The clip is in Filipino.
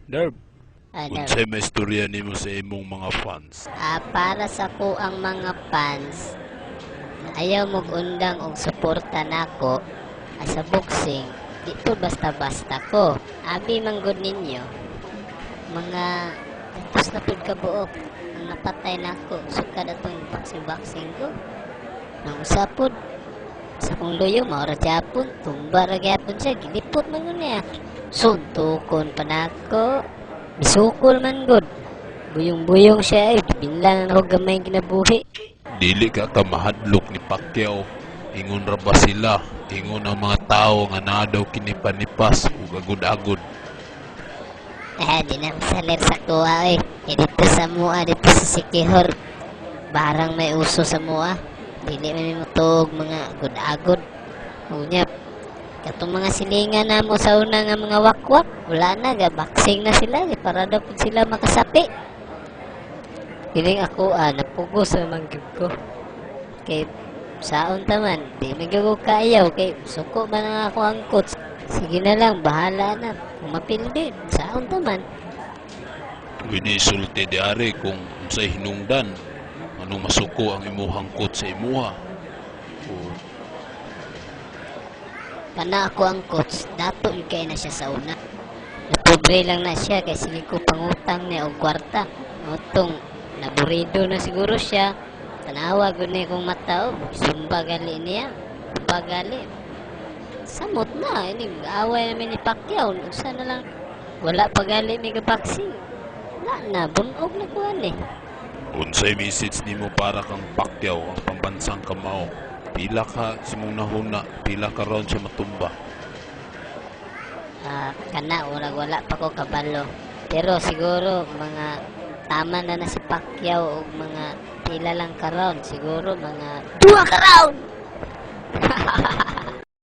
Derb, Ano? unsay may istorya nimo sa imong mga fans? Para sa ko ang mga fans, ayaw undang og suporta nako sa boxing. Di po basta-basta ko. Abi manggod ninyo, mga tapos na pud kabuok ang napatay nako sukad atong boxing ko. Nang usapod sa kong luyo maura gyapon, tumba ra gyapon siya, gilipot man gud niya. Suntukon pa nako, bisukol man gud. Buyong-buyong siya binlang ako gamay ginabuhi. Dili ka mahadlok ni Pacquiao. Ingon ra ba sila? Ingon ang mga tao nga naa daw kini panipas ug agud-agud. Di na salir sa kuha dito sa mua, dito sa Sikihor. Barang may uso sa mua. Dili man mutog mga agod-agod. Unya, katong mga silingan na mo sa una nga mga wakwak, wala na, boxing na sila, para daw pud sila makasapi. Piling ako, napugos naman gyud ko. Kay, saon taman, di magyugo kayaw, kay suko man ang ako ang coach. Sige na lang, bahala na. Kung mapildi, saon taman. Pwede isulti di ari kung unsay hinungdan. Anong masuko ang imuhang kot sa imuha. O Kana ako ang coach, dato yung kaya na siya sa una. Napobre lang na siya, kay sige ko pangutang niya og kwarta. Utong, naburido na siguro siya. Tanawa gud ni kong mata, sumba gali niya. Pagali. Samot na, ini away namin ni Pacquiao. Usa na lang, wala pagali may kabaksing. Wala na, bunog na kuhan unsay message nimo para kang Pacquiao ang pambansang kamao? Pila ka simong nahuna, pila ka round sa matumba. Kana, wala pa ko kabalo. Pero siguro, mga tama na si Pacquiao o mga pila lang ka round. Siguro, mga 2 ka round!